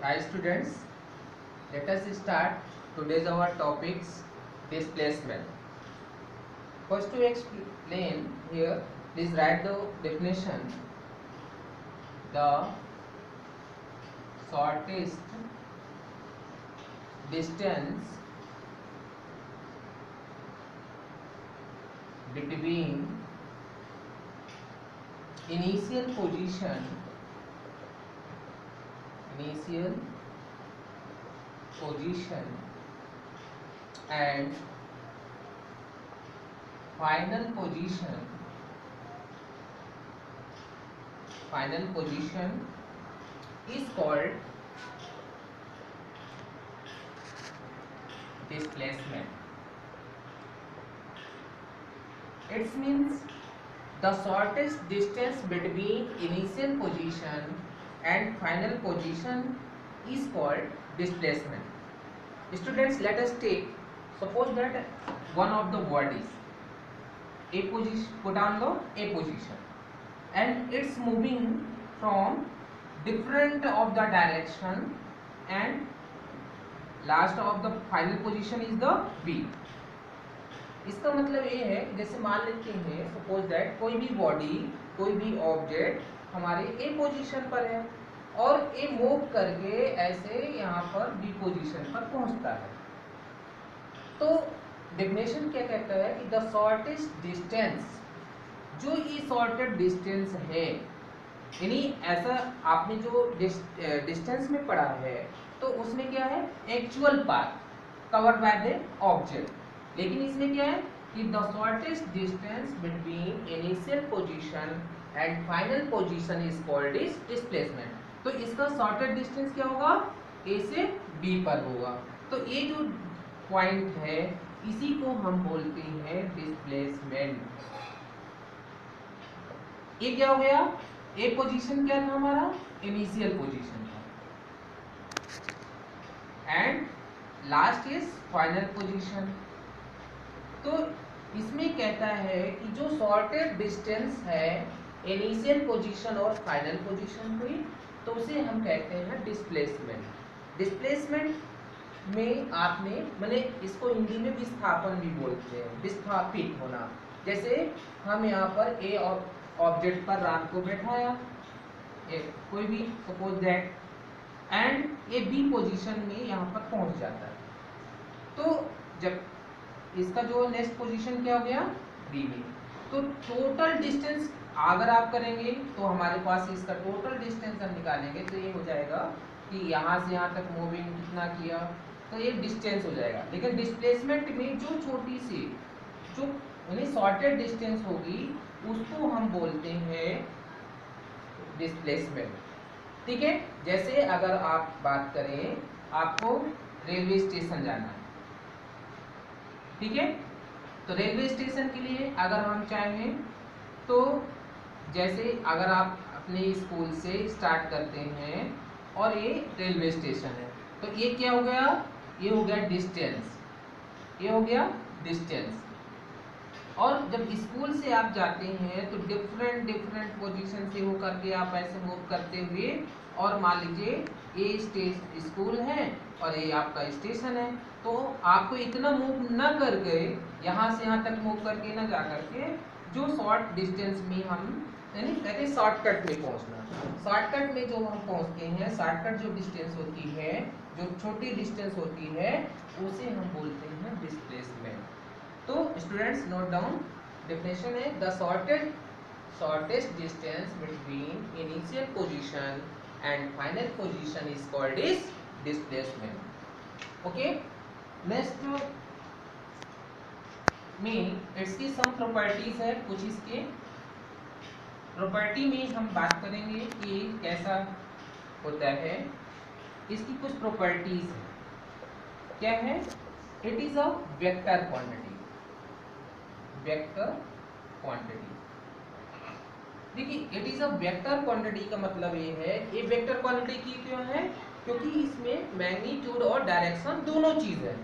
Hi students, let us start today's our topics displacement. First to explain here, please write the definition. The shortest distance between initial position and final position is called displacement. It means the shortest distance between initial position and final position is called displacement. Students, let us take, suppose that one of the bodies a position, put on the a position, and it's moving from different of the direction, and last of the final position is the B. इसका मतलब ये है, जैसे मान लेते हैं suppose that कोई भी बॉडी, कोई भी ऑब्जेक्ट हमारे ए पोजीशन पर है और ए मूव करके ऐसे यहाँ पर बी पोजीशन पर पहुँचता है। तो डेफिनेशन क्या कहता है कि द शॉर्टेस्ट डिस्टेंस, जो ये शॉर्टेड डिस्टेंस है, यानी ऐसा आपने जो डिस्टेंस में पढ़ा है तो उसमें क्या है, actual path covered by the object, लेकिन इसमें क्या है कि the shortest distance between initial position and final position is called is displacement. तो इसका शॉर्टेस्ट डिस्टेंस क्या होगा, ए से बी पर होगा। तो ये जो पॉइंट है इसी को हम बोलते हैं डिस्प्लेसमेंट। ये क्या हो गया, ए पोजीशन क्या था हमारा, इनिशियल पोजीशन था, and last is final position. तो इसमें कहता है कि जो शॉर्टेड डिस्टेंस है इनिशियल पोजीशन और फाइनल पोजीशन हुई, तो उसे हम कहते हैं डिस्प्लेसमेंट। डिस्प्लेसमेंट में आपने, मैंने इसको हिंदी में विस्थापन भी बोलते हैं, विस्थापित होना। जैसे हम यहाँ पर ए ऑब्जेक्ट पर रात को बैठाया, कोई भी suppose that, and A B position में यहाँ पर पहुँच जाता है। तो जब इसका जो नेक्स्ट पोजीशन क्या हो गया, बी में, तो टोटल डिस्टेंस अगर आप करेंगे तो हमारे पास इसका टोटल डिस्टेंस हम निकालेंगे तो ये हो जाएगा कि यहाँ से यहाँ तक मूविंग कितना किया, तो ये डिस्टेंस हो जाएगा। लेकिन डिस्प्लेसमेंट में जो छोटी सी जो यानी शॉर्टेड डिस्टेंस होगी उसको हम बोलते हैं डिस्प्लेसमेंट। ठीक है, जैसे अगर आप बात करें, आपको रेलवे स्टेशन जाना है, ठीक है, तो रेलवे स्टेशन के लिए अगर हम चाहें तो जैसे अगर आप अपने स्कूल से स्टार्ट करते हैं और ये रेलवे स्टेशन है, तो ये क्या हो गया, ये हो गया डिस्टेंस, ये हो गया डिस्टेंस। और जब स्कूल से आप जाते हैं तो डिफरेंट पोजीशन से होकर के आप ऐसे मूव करते हुए, और मान लीजिए ये स्कूल है और ये आपका स्टेशन है, तो आपको इतना मूव न कर गए, यहाँ से यहाँ तक मूव करके ना जा करके जो शॉर्ट डिस्टेंस में हम यानी कहते हैं शॉर्टकट में पहुँचना। शॉर्टकट में जो हम पहुँचते हैं, शॉर्टकट जो डिस्टेंस होती है, जो छोटी डिस्टेंस होती है, उसे हम बोलते हैं डिस्प्लेसमेंट। तो स्टूडेंट्स नोट डाउन, डेफिनेशन है the shortest distance between initial position and final position is called is displacement. Okay, next में इसकी सम प्रॉपर्टीज है, कुछ इसके प्रॉपर्टी में हम बात करेंगे कि कैसा होता है। इसकी कुछ प्रॉपर्टीज है, क्या है, it is a vector quantity. Vector quantity, देखिए it is a vector quantity का मतलब ये है, ये वेक्टर क्वांटिटी की क्यों है, क्योंकि इसमें मैग्नीट्यूड और डायरेक्शन दोनों चीज है।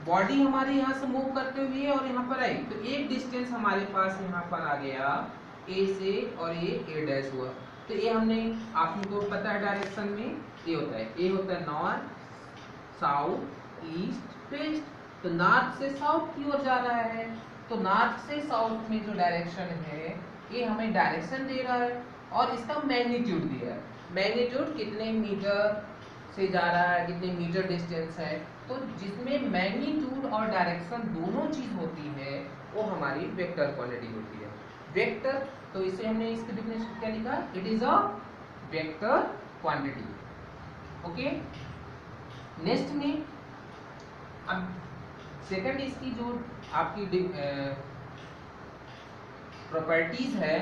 बॉडी हमारे यहाँ से मूव करते हुए और यहाँ पर आई, तो एक डिस्टेंस हमारे पास यहाँ पर आ गया ए से, और ये ए डैश हुआ, तो ये हमने आपको पता है डायरेक्शन में ये होता है, ये होता है नॉर्थ साउथ ईस्ट वेस्ट। तो नॉर्थ से साउथ की ओर जा रहा है, तो नॉर्थ से साउथ में जो डायरेक्शन है ये हमें डायरेक्शन दे रहा है और इसका मैग्नीट्यूड दिया है। मैग्नीट्यूड कितने मीटर से जा रहा है, कितने मीटर डिस्टेंस है। तो जिसमें मैग्नीट्यूड और डायरेक्शन दोनों चीज होती है वो हमारी वेक्टर क्वांटिटी होती है। वेक्टर, तो इसे हमने इसकी डेफिनेशन क्या लिखा, it is a vector quantity. Okay, next में अब सेकंड इसकी जो आपकी प्रॉपर्टीज है,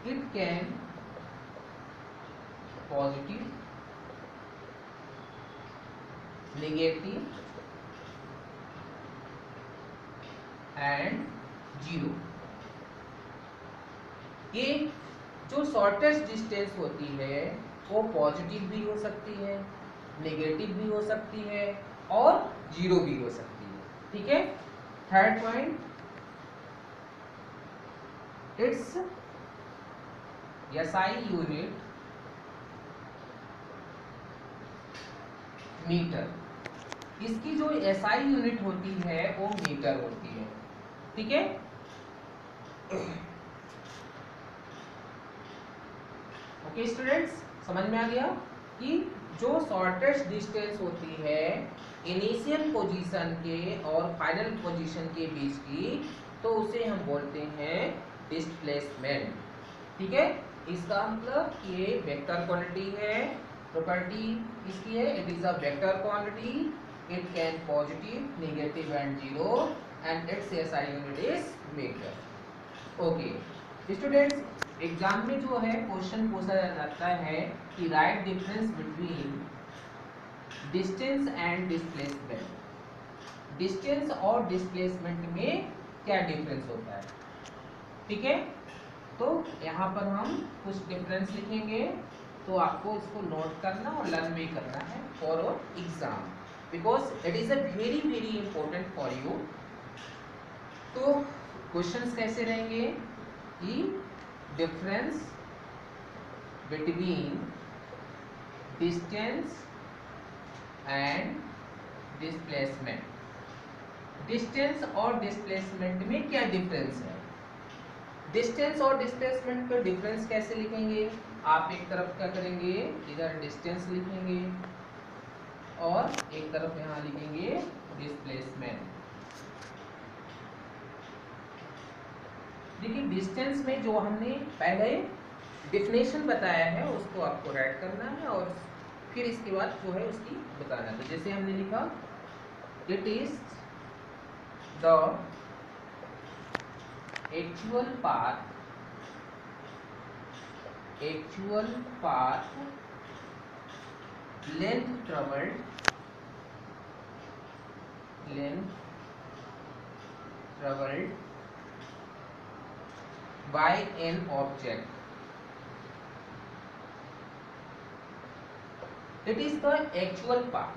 it can positive negative and zero. ये जो शॉर्टेस्ट डिस्टेंस होती है वो पॉजिटिव भी हो सकती है, नेगेटिव भी हो सकती है और जीरो भी हो सकती है। ठीक है, third point, it's SI unit metre. इसकी जो SI यूनिट होती है वो मीटर होती है। ठीक है, ओके स्टूडेंट्स, समझ में आ गया कि जो शॉर्टेस्ट डिस्टेंस होती है इनिशियल पोजीशन के और फाइनल पोजीशन के बीच की, तो उसे हम बोलते हैं डिस्प्लेसमेंट। ठीक है, इसका मतलब ये वेक्टर क्वांटिटी है, प्रॉपर्टी इसकी है it is a vector quantity, it can positive negative and zero and it's SI unit is metre. Okay students, exam में जो है क्वेश्चन पूछा जाता है कि write difference between distance and displacement. Distance और डिस्प्लेसमेंट में क्या डिफरेंस होता है। ठीक है, तो यहाँ पर हम कुछ डिफरेंस लिखेंगे, तो आपको इसको नोट करना और लर्न भी करना है for exam, because it is a very very important for you. तो क्वेश्चंस कैसे रहेंगे कि difference between distance and displacement. Distance और डिस्प्लेसमेंट में क्या डिफरेंस है। डिस्टेंस और डिस्प्लेसमेंट का डिफरेंस कैसे लिखेंगे, आप एक तरफ क्या करेंगे, इधर डिस्टेंस लिखेंगे और एक तरफ यहाँ लिखेंगे डिस्प्लेसमेंट। देखिए डिस्टेंस में जो हमने पहले डिफिनेशन बताया है उसको आपको राइट करना है और फिर इसके बाद जो है उसकी बताना है। तो जैसे हमने लिखा it is the actual path length travelled by an object. It is the actual path.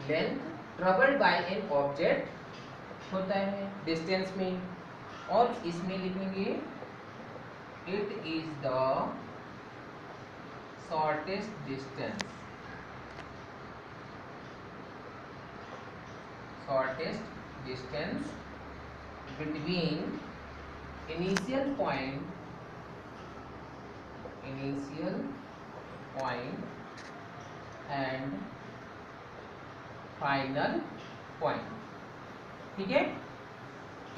Length traveled by an object होता है डिस्टेंस में, और इसमें लिखेंगे it is the shortest distance between initial point and final point। ठीक है,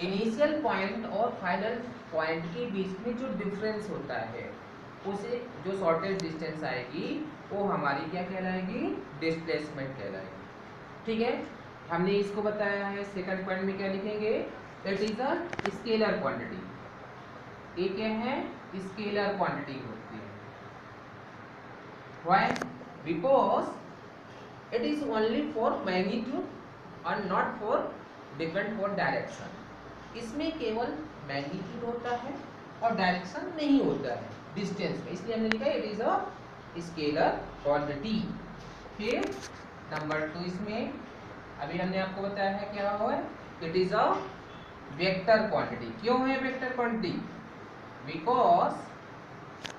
initial point और final point के बीच में जो डिफरेंस होता है उसे जो शॉर्टेस्ट डिस्टेंस आएगी वो हमारी क्या कहलाएगी, डिस्प्लेसमेंट कहलाएगी। ठीक है, हमने इसको बताया है। सेकंड पॉइंट में क्या लिखेंगे, it is a scalar quantity. ये क्या है, स्केलर क्वांटिटी होती है। Why, because it is only for magnitude और not for depend for direction. इसमें केवल मैग्नीट्यूड होता है और डायरेक्शन नहीं होता है डिस्टेंस में, इसलिए हमने लिखा है it is a scalar quantity. फिर नंबर 2, इसमें अभी हमने आपको बताया है क्या हुआ है, it is a vector quantity. क्यों है वेक्टर क्वांटिटी, बिकॉज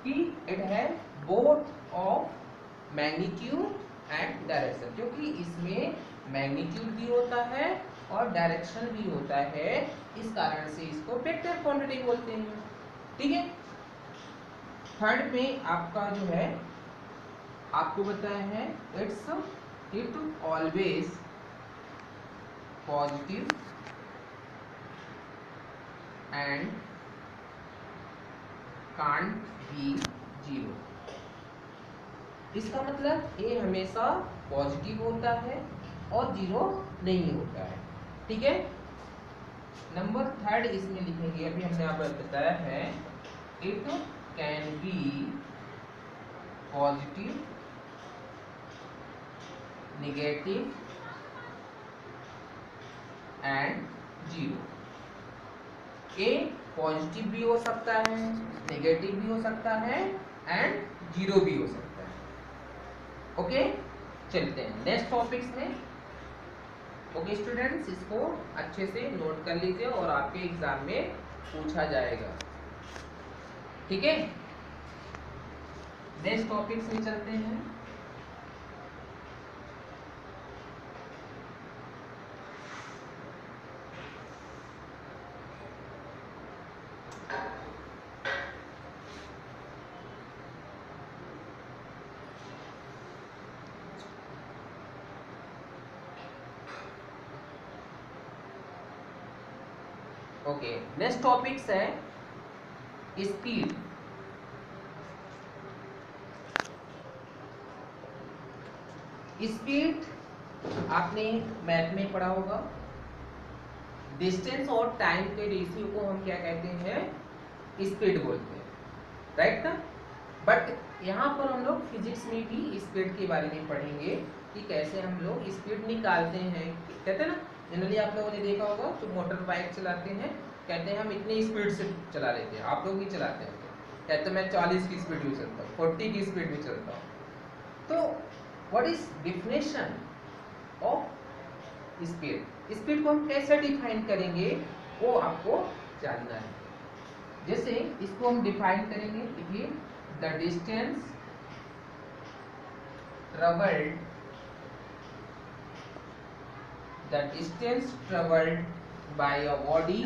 कि इट है both of magnitude and direction, क्योंकि इसमें मैग्नीट्यूड भी होता है और डायरेक्शन भी होता है, इस कारण से इसको वेक्टर क्वांटिटी बोलते हैं। ठीक है। थर्ड में आपका जो है आपको बताया है it always positive and can't be zero. इसका मतलब ये हमेशा पॉजिटिव होता है और जीरो नहीं होता है। ठीक है। नंबर थर्ड इसमें लिखेंगे, अभी हमने यहाँ पर बताया है it can be positive, negative and zero. A positive भी हो सकता है, नेगेटिव भी हो सकता है एंड जीरो भी हो सकता है। ओके, चलते हैं नेक्स्ट टॉपिक्स में। ओके स्टूडेंट्स, इसको अच्छे से नोट कर लीजिए और आपके एग्जाम में पूछा जाएगा। ठीक है। नेक्स्ट टॉपिक्स में चलते हैं। ओके, नेक्स्ट टॉपिक्स है स्पीड। स्पीड आपने मैथ में पढ़ा होगा। डिस्टेंस और टाइम के रेशियो को हम क्या कहते हैं? स्पीड बोलते हैं, राइट ना। बट यहाँ पर हम लोग फिजिक्स में भी स्पीड के बारे में पढ़ेंगे कि कैसे हम लोग स्पीड निकालते हैं। कहते हैं ना, जनरली आप लोगों ने देखा होगा जो मोटर बाइक चलाते हैं, कहते हैं हम इतनी स्पीड से चला लेते हैं। आप लोग भी चलाते हैं, कहते हैं मैं 40 की स्पीड में चलता हूँ, 40 की स्पीड में चलता हूँ। तो what is definition of speed? Speed को हम कैसे डिफाइन करेंगे वो आपको जानना है। जैसे इसको हम डिफाइन करेंगे, देखिए the distance travelled, the distance traveled by a body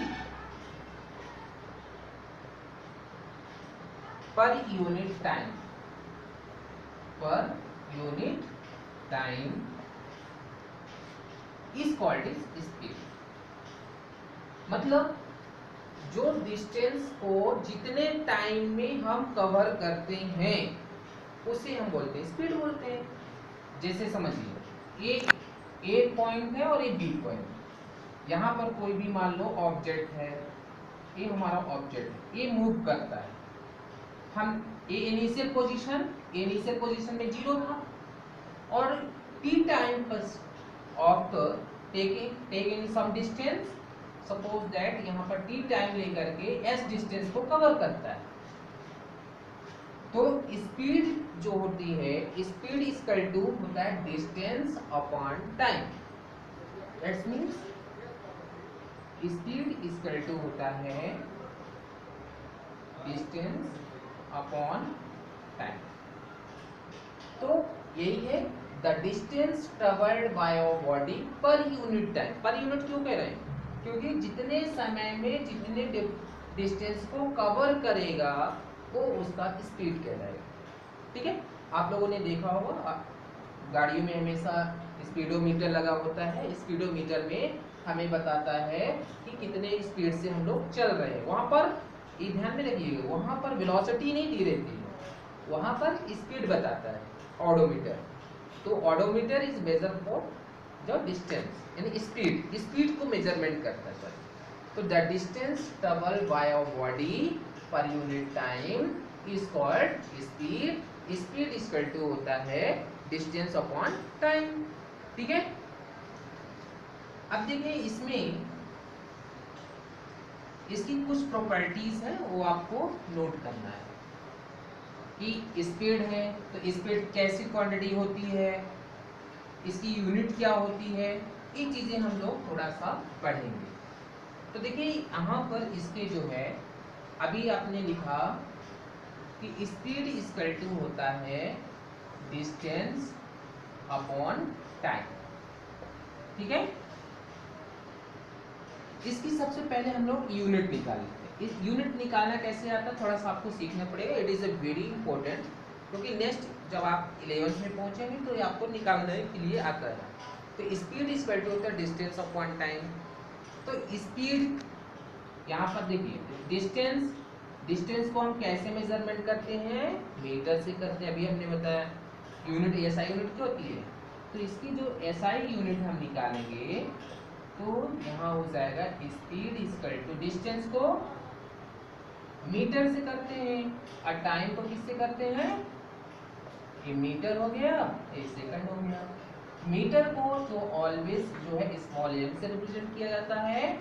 per unit time is called is speed। मतलब जो डिस्टेंस को जितने टाइम में हम कवर करते हैं उसे हम बोलते हैं स्पीड बोलते हैं। जैसे समझिए ये ए पॉइंट है और ये बी पॉइंट। यहाँ पर कोई भी मान लो ऑब्जेक्ट है, ये हमारा ऑब्जेक्ट है, ये मूव करता है। हम ये इनिशियल पोजीशन में 0 था और T time after taking some distance, suppose that यहाँ पर टी टाइम लेकर के एस डिस्टेंस को कवर करता है। तो स्पीड जो होती है, स्पीड इक्वल टू होता है distance upon time. That's means speed equal to होता है डिस्टेंस अपॉन टाइम। तो यही है the distance travelled by a body per unit time. Per unit क्यों कह रहे हैं? क्योंकि जितने समय में जितने डिस्टेंस को कवर करेगा वो उसका स्पीड कहलाएगा। ठीक है। आप लोगों ने देखा होगा गाड़ियों में हमेशा स्पीडोमीटर लगा होता है। स्पीडोमीटर में हमें बताता है कि कितने स्पीड से हम लोग चल रहे हैं। वहां पर ये ध्यान में रखिएगा, वहां पर वेलोसिटी नहीं दी रहती है, वहां पर स्पीड बताता है ऑडोमीटर। तो ऑडोमीटर इज मेजर फॉर जो डिस्टेंस, यानी स्पीड को मेजरमेंट करता है। तो the distance travelled by a body per unit time is called speed. Speed equal to होता है डिस्टेंस अपॉन टाइम। ठीक है। अब देखिए इसमें इसकी कुछ प्रॉपर्टीज है, वो आपको नोट करना है कि स्पीड है तो स्पीड कैसी क्वांटिटी होती है, इसकी यूनिट क्या होती है, ये चीजें हम लोग थोड़ा सा पढ़ेंगे। तो देखिए यहाँ पर इसके जो है, अभी आपने लिखा कि स्पीड इक्वल टू होता है डिस्टेंस अपॉन टाइम। ठीक है, इसकी सबसे पहले हम लोग यूनिट निकाल लेते हैं। इस यूनिट निकालना कैसे आता है थोड़ा सा आपको सीखना पड़ेगा। It is a very important, क्योंकि नेक्स्ट जब आप 11th में पहुंचेंगे तो ये आपको निकालने के लिए आता है। तो स्पीड इक्वल टू होता है डिस्टेंस अपॉन टाइम। तो स्पीड यहाँ पर देखिए, डिस्टेंस को हम कैसे मेजरमेंट करते हैं, मीटर से करते हैं। अभी हमने बताया यूनिट एसआई यूनिट क्या होती है। तो इसकी जो एसआई यूनिट हम निकालेंगे तो यहाँ हो जाएगा स्पीड इक्वल टू डिस्टेंस को मीटर से करते हैं और टाइम को किससे करते हैं, ये मीटर हो गया, ये सेकंड हो गया। मीटर को तो ऑलवेज जो है स्मॉल एम से रिप्रेजेंट किया जाता है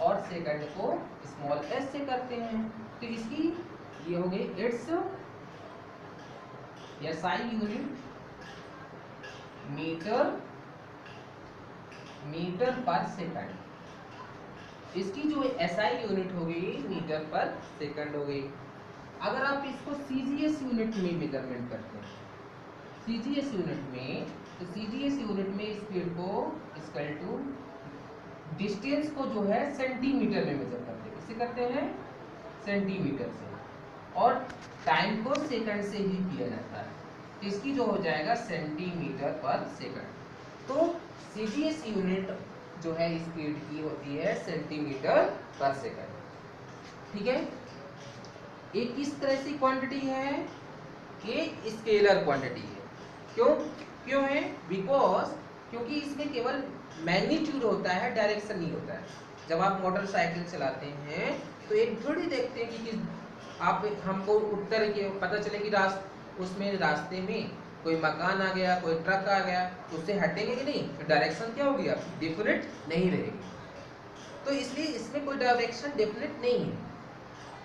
और सेकंड को स्मॉल एस से करते हैं। तो इसकी ये हो गई it's SI unit metre per second. इसकी जो एसआई यूनिट हो गई मीटर पर सेकंड हो गई। अगर आप इसको सीजीएस यूनिट में मेजरमेंट करते हैं, सीजीएस यूनिट में, तो सीजीएस यूनिट में स्पीड को इक्वल टू डिस्टेंस को जो है सेंटीमीटर में मेजर करते हैं। किससे करते हैं, सेंटीमीटर से, और टाइम को सेकंड से ही किया जाता है। तो इसकी जो हो जाएगा सेंटीमीटर पर सेकंड। तो सीजीएस यूनिट जो है स्पीड की होती है सेंटीमीटर पर सेकंड। ठीक है, एक किस तरह की क्वांटिटी है, ये स्केलर क्वांटिटी है। क्यों है, बिकॉज क्योंकि इसमें केवल मैग्नीट्यूड होता है, डायरेक्शन नहीं होता है। जब आप मोटरसाइकिल चलाते हैं तो एक थोड़ी देखते हैं कि आप हमको उत्तर के पता चले कि उसमें रास्ते में कोई मकान आ गया, कोई ट्रक आ गया, तो उससे हटेंगे कि नहीं, तो डायरेक्शन क्या होगी, आपकी डेफिनेट नहीं रहेगी। तो इसलिए इसमें कोई डायरेक्शन डेफिनेट नहीं है।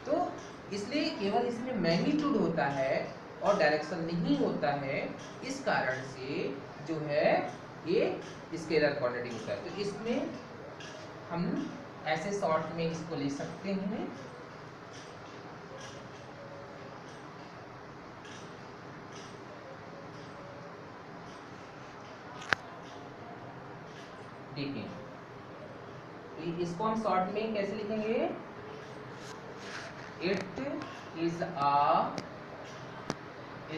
तो इसलिए केवल इसमें मैग्नीट्यूड होता है और डायरेक्शन नहीं होता है। इस कारण से जो है ये स्केलर क्वांटिटी होता है। तो इसमें हम ऐसे शॉर्ट में इसको ले सकते हैं। देखिए, तो इसको हम शॉर्ट में कैसे लिखेंगे, it is a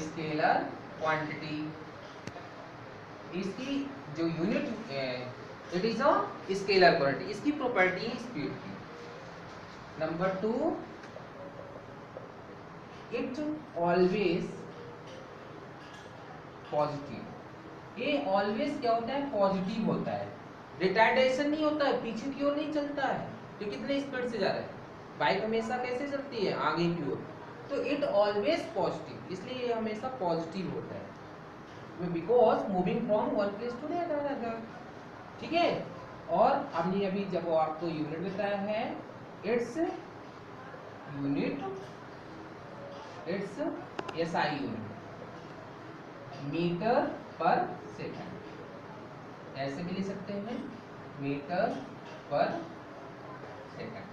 scalar quantity. इसकी जो unit, it is a scalar quantity. इसकी प्रॉपर्टी है स्पीड की। Number 2, it always positive. ये ऑलवेज क्या होता है, पॉजिटिव होता है, रिटार्डेशन नहीं होता है, पीछे की ओर नहीं चलता है। तो कितने स्पीड से जा रहा है, बाइक हमेशा कैसे चलती है, आगे की ओर। तो इट ऑलवेज पॉजिटिव, इसलिए ये हमेशा पॉजिटिव होता है, because moving from one place to another. ठीक है, और हमने अभी जब आपको यूनिट बताया है, it's unit, it's SI unit, metre per second. ऐसे भी ले सकते हैं, मीटर पर सेकंड।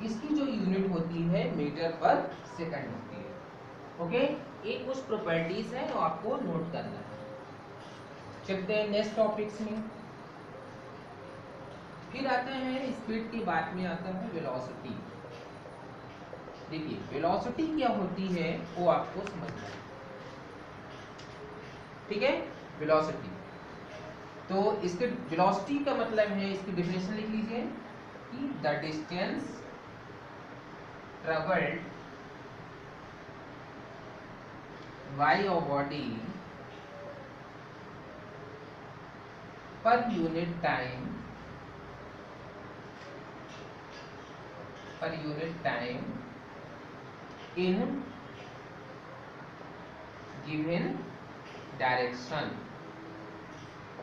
इसकी जो यूनिट होती है मीटर पर सेकंड होती है। ओके, एक कुछ प्रॉपर्टीज है वो आपको नोट करना है। चलते हैं नेक्स्ट टॉपिक्स में। फिर आते हैं स्पीड की बात में आता है वेलोसिटी। देखिए, वेलोसिटी क्या होती है वो आपको समझना है। ठीक है, वेलोसिटी, तो इसके वेलोसिटी का मतलब है, इसकी डेफिनेशन लिख लीजिए कि the distance travelled by a body per unit time in given direction.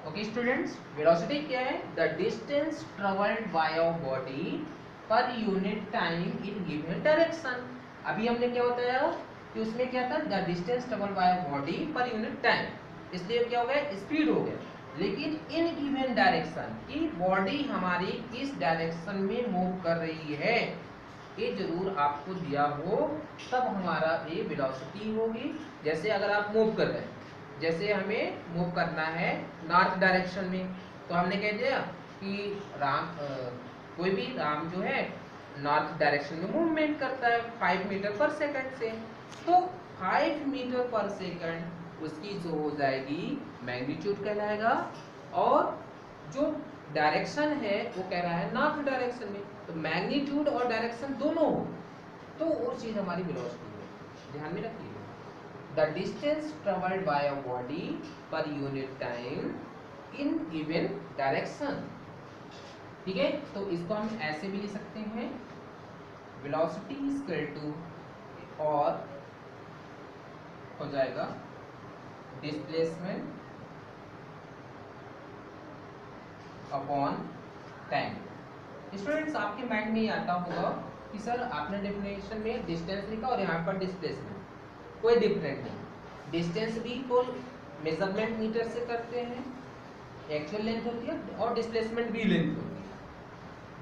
Okay students, velocity क्या है, the distance travelled by a body per unit time in given direction. अभी हमने क्या बताया कि उसमें क्या था, the distance travelled by a body per unit time, इसलिए क्या हो गया, स्पीड हो गया। लेकिन इन गिवन डायरेक्शन की बॉडी हमारी किस डायरेक्शन में मूव कर रही है, ये जरूर आपको दिया हो, तब हमारा ये वेलोसिटी होगी। जैसे अगर आप मूव कर रहे हैं, जैसे हमें मूव करना है नॉर्थ डायरेक्शन में, तो हमने कह दिया कि कोई भी राम जो है नॉर्थ डायरेक्शन में मूवमेंट करता है 5 मीटर पर सेकंड से, तो 5 मीटर पर सेकंड उसकी जो हो जाएगी मैग्नीट्यूड कहलाएगा, और जो डायरेक्शन है वो कह रहा है नॉर्थ डायरेक्शन में, तो मैग्नीट्यूड और डायरेक्शन दोनों हो तो वो चीज हमारी वेलोसिटी है। ध्यान में रखिए, the distance travelled by a body per unit time in given direction. ठीक है, तो इसको हम ऐसे भी लिख सकते हैं, वेलोसिटी इक्वल टू, और हो जाएगा डिस्प्लेसमेंट अपॉन टाइम। स्टूडेंट्स आपके माइंड में ये आता होगा कि सर आपने डेफिनेशन में डिस्टेंस लिखा और यहाँ पर डिस्प्लेसमेंट, कोई डिफरेंट नहीं। डिस्टेंस भी तो मेजरमेंट मीटर से करते हैं, एक्चुअल लेंथ होती है, और डिस्प्लेसमेंट भी लेंथ होती है।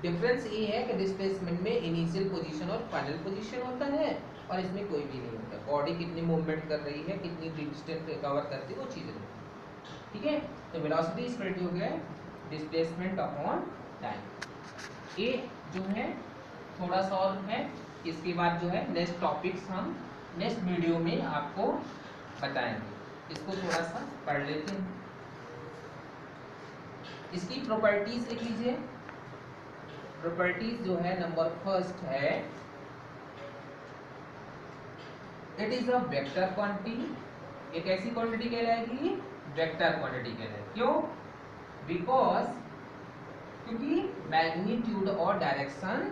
डिफरेंस ये है कि डिस्प्लेसमेंट में इनिशियल पोजीशन और फाइनल पोजीशन होता है, और इसमें कोई भी नहीं होता। बॉडी कितनी मूवमेंट कर रही है, कितनी डिस्टेंस कवर करती है, वो चीज़ें होती है। ठीक है, तो वेलोसिटी इक्वल हो गया डिस्प्लेसमेंट अपॉन टाइम। ये जो है थोड़ा सा और है, इसके बाद जो है नेक्स्ट टॉपिक्स हम नेक्स्ट वीडियो में आपको बताएंगे। इसको थोड़ा सा पढ़ लेते हैं। इसकी प्रॉपर्टीज लिख लीजिए। प्रॉपर्टीज जो है नंबर फर्स्ट है, it is a vector quantity. एक ऐसी क्वांटिटी कहलाएगी वेक्टर क्वांटिटी कहलाएगी। क्यों? बिकॉज क्योंकि मैग्नीट्यूड और डायरेक्शन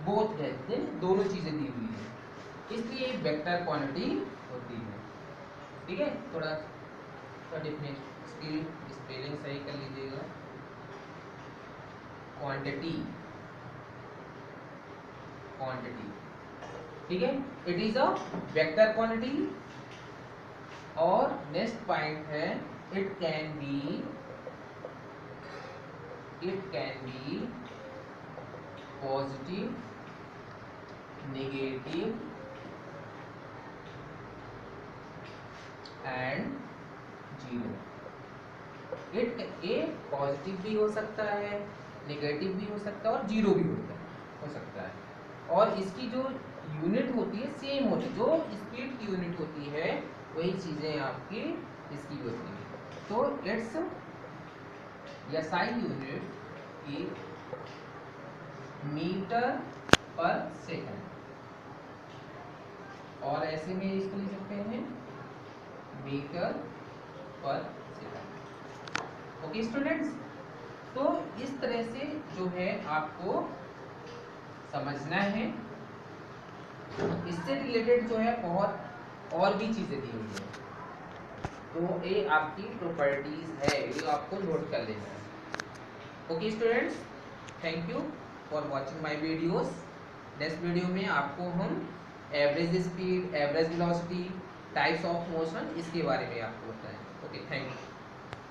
बोथ रहते हैं, दोनों चीजें दी हुई है, इसलिए वेक्टर क्वांटिटी होती है। ठीक है, थोड़ा डेफिनेशन इसकी स्पेलिंग सही कर लीजिएगा। क्वांटिटी, क्वांटिटी, ठीक है, it is a vector quantity. और नेक्स्ट पॉइंट है, it can be positive, negative and zero. ये पॉजिटिव भी हो सकता है, नेगेटिव भी हो सकता है, और जीरो भी हो सकता है। और इसकी जो यूनिट होती है सेम होती है, जो स्पीड की यूनिट होती है वही चीजें आपकी इसकी होती है। तो इट्स एसआई यूनिट की मीटर पर सेकंड, और ऐसे में इसको लिख सकते हैं metre per second. Okay students, तो इस तरह से जो है आपको समझना है। इससे रिलेटेड जो है बहुत और भी चीजें दी हुई है, तो ये आपकी प्रॉपर्टीज है, ये आपको नोट कर लेना है। Okay students, thank you for watching my videos. Next video में आपको हम average speed, average velocity, types of motion, इसके बारे में आपको बताएं। Okay, thank you.